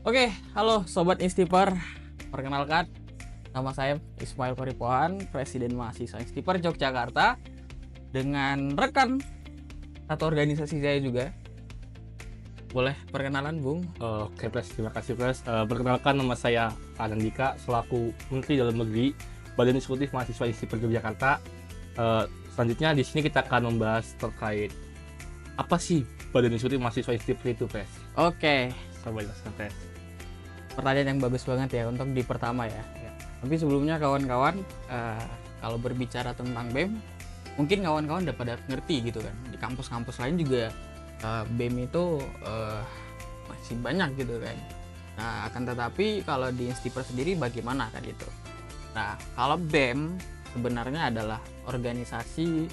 Oke, halo Sobat Instiper. Perkenalkan, nama saya Ismail Koripohan, Presiden Mahasiswa Instiper Yogyakarta. Dengan rekan satu organisasi saya juga. Boleh perkenalan, Bung? Oke, Pres. Terima kasih, Pres. Perkenalkan, nama saya Anandika, selaku Menteri Dalam Negeri, Badan Eksekutif Mahasiswa Instiper Yogyakarta. Selanjutnya di sini kita akan membahas terkait apa sih Badan Eksekutif Mahasiswa Instiper itu, Pres? Oke, Coba jelaskan, Pres. pertanyaan yang bagus banget ya untuk di pertama ya. Tapi sebelumnya kawan-kawan, kalau berbicara tentang BEM, mungkin kawan-kawan udah pada ngerti gitu kan. Di kampus-kampus lain juga BEM itu masih banyak gitu kan. Nah, akan tetapi kalau di Instiper sendiri bagaimana kan itu. Nah, kalau BEM sebenarnya adalah organisasi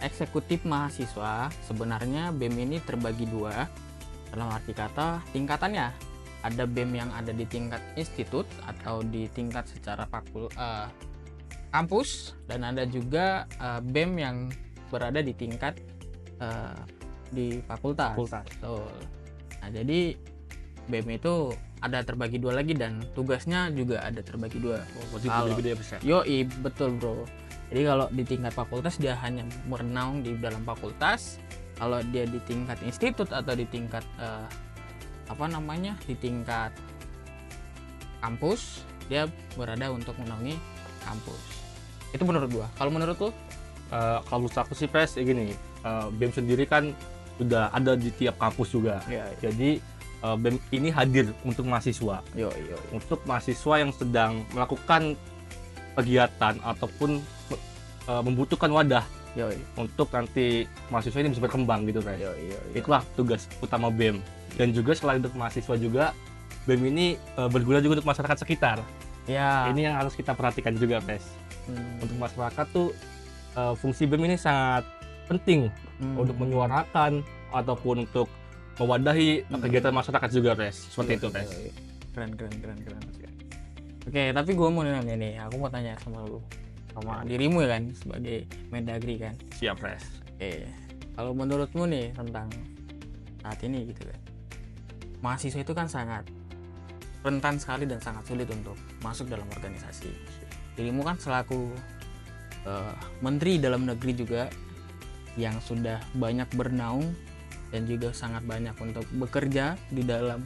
eksekutif mahasiswa. Sebenarnya BEM ini terbagi dua. Dalam arti kata tingkatannya. Ada BEM yang ada di tingkat institut atau di tingkat secara kampus, dan ada juga BEM yang berada di tingkat di fakultas. Betul. Nah, jadi BEM itu ada terbagi dua lagi dan tugasnya juga ada terbagi dua. Berarti lebih gede ya, Pres? Yoi, betul bro. Jadi kalau di tingkat fakultas dia hanya bernaung di dalam fakultas. Kalau dia di tingkat institut atau di tingkat di tingkat kampus, dia berada untuk menaungi kampus. Itu menurut gua. Kalau menurut lu? Kalau menurut aku sih, Pres, gini, BEM sendiri kan udah ada di tiap kampus juga. Ya. Jadi BEM ini hadir untuk mahasiswa. Yo. Untuk mahasiswa yang sedang melakukan kegiatan ataupun membutuhkan wadah Yo. untuk nanti mahasiswa ini bisa berkembang gitu, Pres. Yo. Itulah tugas utama BEM. Dan juga selain untuk mahasiswa juga, BEM ini berguna juga untuk masyarakat sekitar. Ya. Ini yang harus kita perhatikan juga, Pres. Untuk masyarakat tuh fungsi BEM ini sangat penting untuk menyuarakan ataupun untuk mewadahi kegiatan masyarakat juga, Pres. Seperti itu, Pres. Keren. Oke, tapi gua mau nanya nih, aku mau tanya sama lu, sama dirimu ya kan, sebagai Mendagri kan. Siap, Pres. Oke, kalau menurutmu nih tentang saat ini gitu kan, mahasiswa itu kan sangat rentan sekali dan sangat sulit untuk masuk dalam organisasi. Dirimu kan selaku Menteri Dalam Negeri juga yang sudah banyak bernaung dan juga sangat banyak untuk bekerja di dalam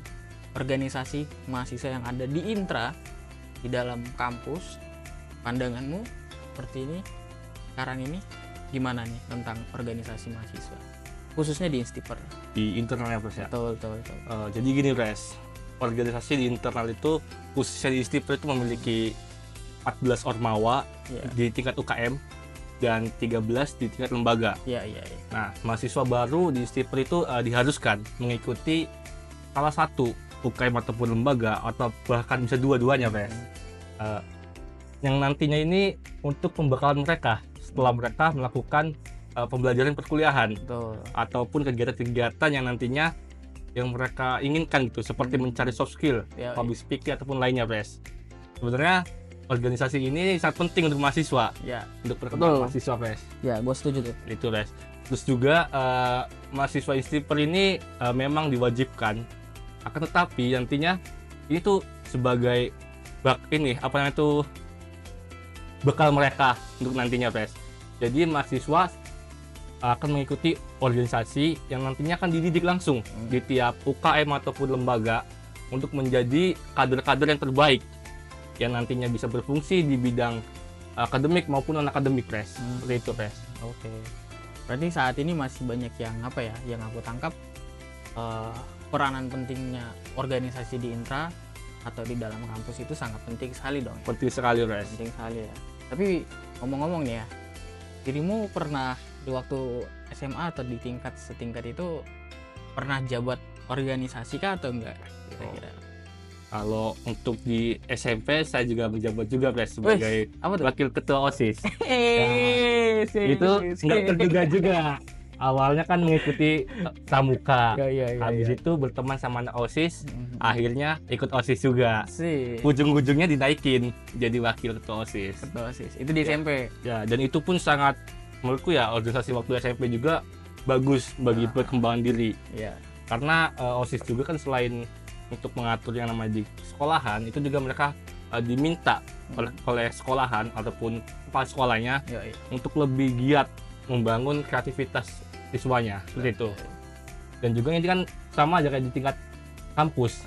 organisasi mahasiswa yang ada di intra, di dalam kampus. Pandanganmu seperti ini sekarang ini gimana nih tentang organisasi mahasiswa, khususnya di Instiper? Di internalnya, Pres, ya. Betul. Jadi gini, Pres. Organisasi di internal itu, khususnya di Instiper itu memiliki 14 ormawa di tingkat UKM dan 13 di tingkat lembaga. Iya. Nah, mahasiswa baru di Instiper itu diharuskan mengikuti salah satu UKM ataupun lembaga, atau bahkan bisa dua-duanya, Pres. Yang nantinya ini untuk pembekalan mereka setelah mereka melakukan pembelajaran perkuliahan. Betul. Ataupun kegiatan-kegiatan yang nantinya yang mereka inginkan gitu, seperti mencari soft skill, public speaking ataupun lainnya, Pres. Sebenarnya organisasi ini sangat penting untuk mahasiswa, untuk perkembangan mahasiswa, Pres. Ya, gue setuju tuh. Itu, Pres. Terus juga mahasiswa Instiper ini memang diwajibkan, akan tetapi nantinya ini tuh sebagai bekal mereka untuk nantinya, Pres. Jadi mahasiswa akan mengikuti organisasi yang nantinya akan dididik langsung di tiap UKM ataupun lembaga untuk menjadi kader-kader yang terbaik yang nantinya bisa berfungsi di bidang akademik maupun non-akademik, Pres. Seperti itu, Pres. Oke. Berarti saat ini masih banyak yang yang aku tangkap, peranan pentingnya organisasi di intra atau di dalam kampus itu sangat penting sekali dong. Penting sekali, Pres. Penting sekali ya. Tapi ngomong-ngomong nih ya, dirimu pernah di waktu SMA atau di tingkat setingkat itu pernah jabat organisasi kah atau enggak kira-kira? Kalau untuk di SMP saya juga menjabat juga, Pres, sebagai wakil ketua OSIS. Itu nggak terduga juga. Awalnya kan mengikuti pramuka, habis itu berteman sama anak OSIS, akhirnya ikut OSIS juga. Ujung-ujungnya dinaikin jadi wakil ketua OSIS. Itu di SMP. Ya, dan itu pun sangat, menurutku ya, organisasi waktu SMP juga bagus bagi perkembangan diri. Karena OSIS juga kan selain untuk mengatur yang namanya di sekolahan itu juga mereka diminta oleh sekolahan ataupun kepala sekolahnya untuk lebih giat membangun kreativitas siswanya seperti itu. Dan juga ini kan sama aja kayak di tingkat kampus.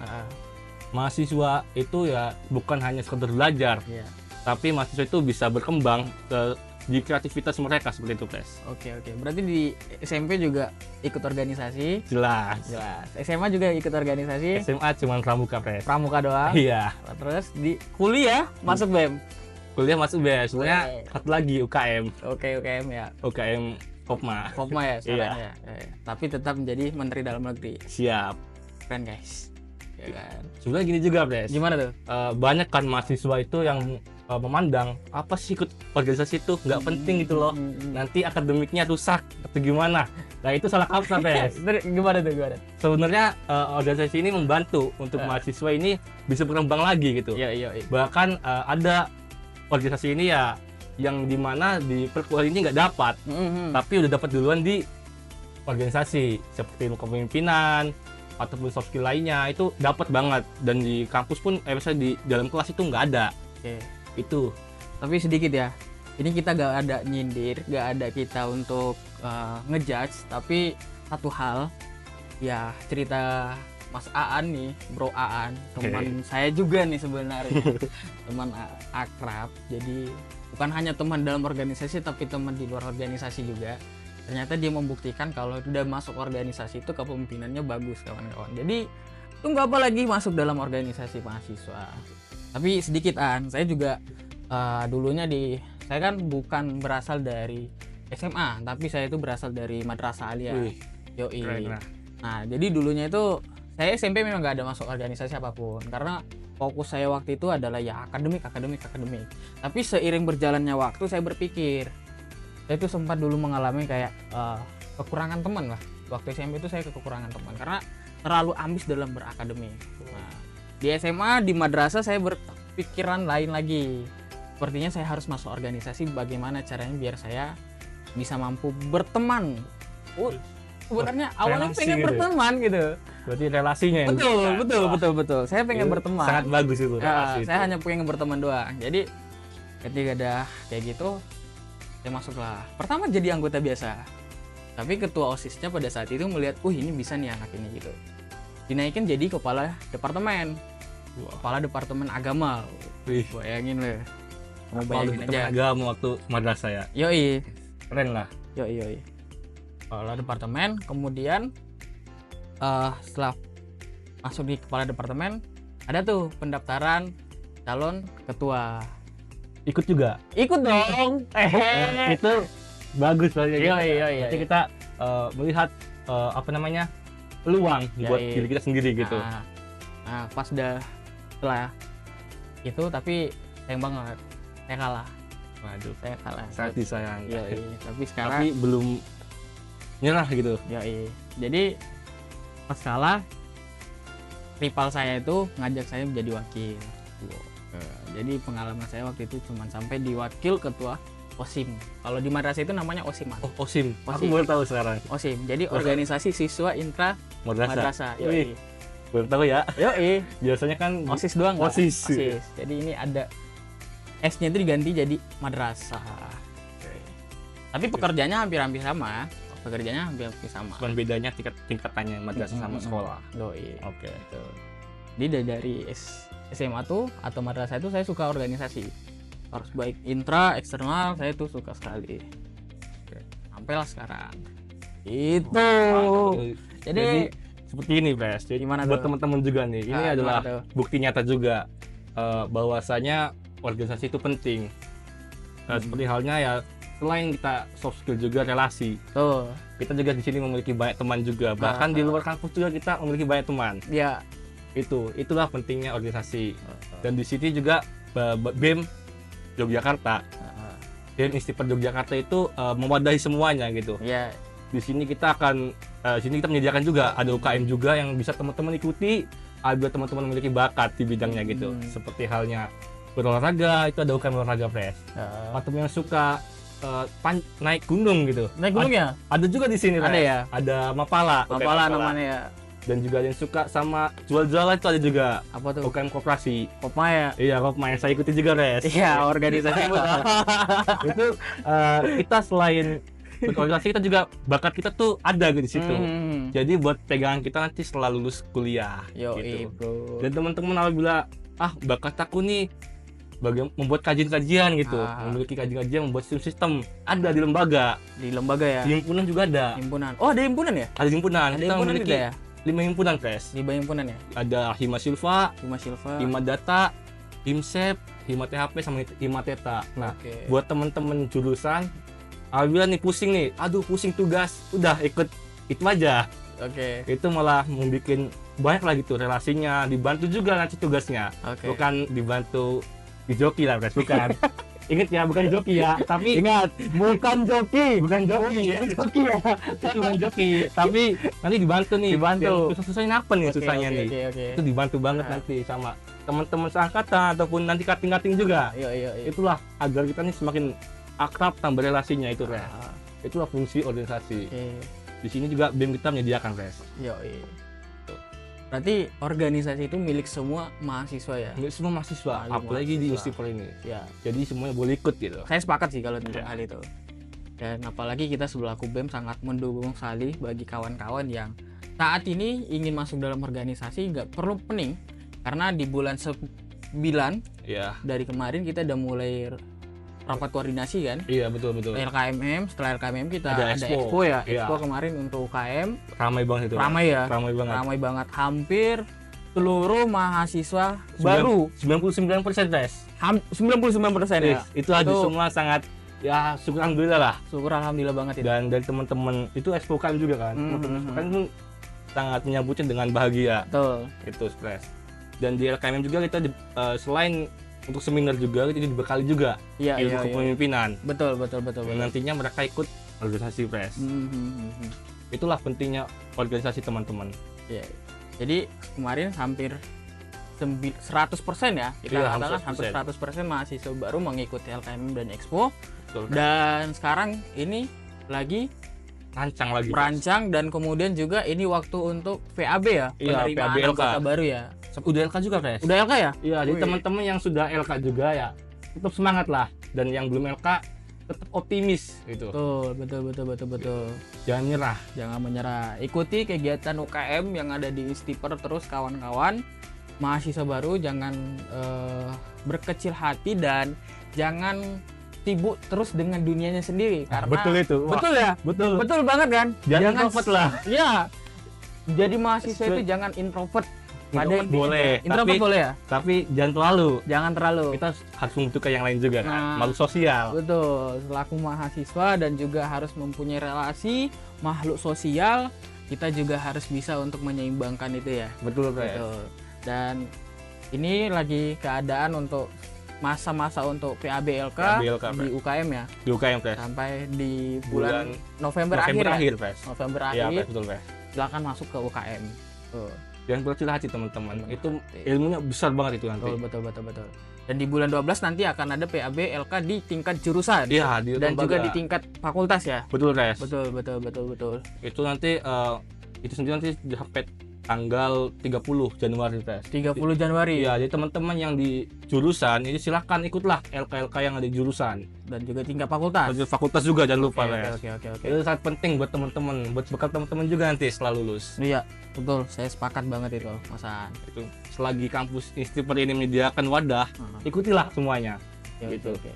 Mahasiswa itu ya bukan hanya sekedar belajar, tapi mahasiswa itu bisa berkembang di kreativitas mereka seperti itu, Pres. Oke. Berarti di SMP juga ikut organisasi? Jelas. SMA juga ikut organisasi? SMA cuma pramuka, Pres. Pramuka doang? Iya. Terus di kuliah masuk BEM? Kuliah masuk BEM, sebenarnya satu lagi UKM. Oke, UKM ya. UKM Kopma ya sekarang ya. Tapi tetap menjadi Menteri Dalam Negeri. Siap. Keren guys. Ya kan. Sebenarnya gini juga, Pres. Gimana tuh? Banyak kan mahasiswa itu yang memandang apa sih ikut organisasi itu nggak penting gitu loh, nanti akademiknya rusak atau gimana. Nah itu salah kaprah, Pres. Gimana? Sebenarnya organisasi ini membantu untuk mahasiswa ini bisa berkembang lagi gitu. Iya. Bahkan ada organisasi ini ya yang dimana di perkuliahan ini nggak dapat, tapi udah dapat duluan di organisasi seperti ilmu kepemimpinan ataupun soft skill lainnya itu dapat banget, dan di kampus pun misalnya di dalam kelas itu nggak ada. Itu tapi sedikit ya, ini kita gak ada nyindir, gak ada kita untuk ngejudge, tapi satu hal ya, cerita Mas Aan nih, Bro Aan, teman saya juga nih sebenarnya. Teman akrab, jadi bukan hanya teman dalam organisasi tapi teman di luar organisasi juga. Ternyata dia membuktikan kalau udah masuk organisasi itu kepemimpinannya bagus, kawan-kawan. Jadi tunggu apa lagi masuk dalam organisasi mahasiswa. Tapi sedikit saya juga dulunya saya kan bukan berasal dari SMA, tapi saya itu berasal dari Madrasah Aliyah. Yoi. Nah, jadi dulunya itu saya SMP memang gak ada masuk organisasi apapun, karena fokus saya waktu itu adalah ya akademik. Tapi seiring berjalannya waktu saya berpikir, saya itu sempat dulu mengalami kayak kekurangan teman lah. Waktu SMP itu saya kekurangan teman karena terlalu ambis dalam berakademik. Nah, di SMA di madrasah saya berpikiran lain lagi. Sepertinya saya harus masuk organisasi, bagaimana caranya biar saya bisa mampu berteman. Sebenarnya awalnya pengen berteman gitu. Berarti relasinya yang betul. Saya pengen berteman. Sangat bagus itu. Saya hanya pengen berteman doang. Jadi ketika ada kayak gitu, saya masuklah. Pertama jadi anggota biasa. Tapi ketua OSISnya pada saat itu melihat, ini bisa nih anak ini gitu. Dinaikin jadi kepala departemen. Kepala departemen agama. Bayangin loh. Mau bayangin aja. Agama waktu madrasah ya. Yoi. Keren lah. Yoi. Kepala departemen, kemudian setelah masuk di kepala departemen, ada tuh pendaftaran calon ketua. Ikut juga? Ikut dong. Itu bagus lah. Iya. Nanti kita melihat peluang buat diri kita sendiri gitu. Nah, pas setelah itu, tapi sayang banget saya kalah. Waduh, saya kalah. Sangat disayang. Tapi sekarang belum nyerah gitu. Jadi pas kalah, rival saya itu ngajak saya menjadi wakil. Jadi pengalaman saya waktu itu cuma sampai di wakil ketua OSIM. Kalau di madrasah itu namanya OSIM. OSIM. Aku baru tahu sekarang. OSIM. Jadi organisasi siswa intra madrasah. Baru tahu ya. Biasanya kan OSIS doang. OSIS. Jadi ini ada S-nya itu diganti jadi madrasah. Tapi pekerjaannya hampir sama. Cuman bedanya tingkatannya madrasah sama sekolah. Oke. Jadi dari SMA tuh atau madrasah itu saya suka organisasi. Harus baik intra, eksternal, saya tuh suka sekali. Sampailah sekarang. Itu. Jadi seperti ini, Pres. Jadi gimana buat teman-teman juga nih, ini adalah bukti nyata juga bahwasanya organisasi itu penting. Seperti halnya ya, selain kita soft skill juga relasi. Kita juga di sini memiliki banyak teman juga. Bahkan di luar kampus juga kita memiliki banyak teman. Iya. Itulah pentingnya organisasi. Dan di sini juga BEM Yogyakarta. BEM Institut Yogyakarta itu mewadahi semuanya gitu. Iya. Di sini kita menyediakan juga ada UKM juga yang bisa teman-teman ikuti. Ada teman-teman memiliki bakat di bidangnya gitu. Seperti halnya berolahraga, itu ada UKM olahraga, Pres. Atau yang suka naik gunung gitu. Naik gunung ya? Ada juga di sini. Ada ya? Ada Mapala. Mapala namanya ya. dan juga ada yang suka sama jual-jualan itu ada juga. Apa tuh? UKM koperasi. Kopma ya. Iya, Kopma yang saya ikuti juga, Res. Iya, organisasi Itu kita selain berorganisasi, kita juga bakat kita tuh ada gitu di situ. Jadi buat pegangan kita nanti setelah lulus kuliah. Yo, gitu. bro. Dan teman-teman apabila bakat aku nih membuat kajian-kajian gitu, memiliki kajian-kajian, membuat sistem ada di lembaga. Di lembaga ya. Di himpunan juga ada. Himpunan. Oh, ada himpunan ya? Ada himpunan. Ada Kita himpunan memiliki juga ya? 5 himpunan, Pres. 5 himpunan ya? Ada Hima Silva, Hima Data, Himsep, Hima THP sama Hima Teta. Nah, buat teman-teman jurusan apabila nih pusing nih, aduh pusing tugas, udah ikut itu aja. Itu malah membuat banyak lagi tuh relasinya, dibantu juga nanti tugasnya. Bukan dibantu di joki lah, Pres, bukan. Ingat ya, bukan joki ya, tapi ingat, bukan joki ya. Bukan joki, tapi nanti dibantu nih. Susah-susahnya apa nih susahnya nih? Itu dibantu banget nanti sama teman-teman seangkatan ataupun nanti kating-kating juga. Itulah agar kita nih semakin akrab, tambah relasinya itu, Res. Itulah fungsi organisasi. Di sini juga BEM kita menyediakan, Res. Berarti organisasi itu milik semua mahasiswa ya? Milik semua mahasiswa, apalagi di Unstipol ini. Ya. Jadi semuanya boleh ikut gitu. Saya sepakat sih kalau tentang hal itu. Dan apalagi kita selaku BEM sangat mendukung sekali bagi kawan-kawan yang saat ini ingin masuk dalam organisasi, nggak perlu pening. Karena di bulan 9 dari kemarin kita udah mulai rapat koordinasi kan? Iya, betul. LKMM, setelah LKMM kita ada Expo ya. Expo kemarin untuk UKM. Ramai banget itu. Ramai banget. Hampir seluruh mahasiswa baru 99%, Res. 99% ya. Itu aja semua sangat ya syukur alhamdulillah lah. Syukur alhamdulillah banget itu. Dan dari teman-teman itu Expo UKM juga kan. Teman-teman kan itu sangat menyambutnya dengan bahagia. Betul. Itu stres. Dan di LKMM juga kita selain untuk seminar juga kita dibekali juga ilmu kepemimpinan. Betul. Nantinya mereka ikut organisasi, Pres. Itulah pentingnya organisasi, teman-teman. Jadi kemarin hampir 100% ya kita katakan hampir 100% mahasiswa baru mengikuti LKMM dan Expo. Betul, dan sekarang ini lagi merancang dan kemudian juga ini waktu untuk VAB ya, penerimaan anggota baru ya. Udah LK juga, Pres. Udah LK ya? Iya, jadi teman-teman yang sudah LK juga ya tetap semangat lah, dan yang belum LK tetap optimis gitu. Betul. Jangan menyerah. Ikuti kegiatan UKM yang ada di Unstipol terus, kawan-kawan. Mahasiswa baru jangan berkecil hati dan jangan sibuk terus dengan dunianya sendiri karena betul itu. Betul ya? Betul banget kan? Jangan introvert lah. Iya. Jadi mahasiswa itu jangan introvert. Introvert boleh ya, tapi jangan terlalu. Kita harus membutuhkan yang lain juga kan, makhluk sosial. Betul, selaku mahasiswa dan juga harus mempunyai relasi makhluk sosial, kita juga harus bisa untuk menyeimbangkan itu ya. Betul. Dan ini lagi keadaan untuk masa-masa untuk PAB LK di UKM ya. Di UKM, Pres. Sampai di bulan November akhir, Pres. November akhir. Iya, betul, Pres. Silakan masuk ke UKM. Jangan berkecil hati, teman-teman. Itu ilmunya besar banget itu nanti. Betul. Dan di bulan 12 nanti akan ada PAB LK di tingkat jurusan. Iya, dan juga di tingkat fakultas ya. Betul, Res. Betul. Itu nanti itu sendiri nanti sampai tanggal 30 Januari, Pres. 30 Januari. Iya, jadi teman-teman yang di jurusan ini silakan ikutlah LK yang ada di jurusan dan juga tingkat fakultas. Fakultas juga jangan lupa, Pres. Oke. Itu sangat penting buat teman-teman, buat bekal teman-teman juga nanti setelah lulus. Iya, betul. Saya sepakat banget itu, Mas An. Itu selagi kampus Unstipol ini menyediakan wadah, ikutilah semuanya. Oke.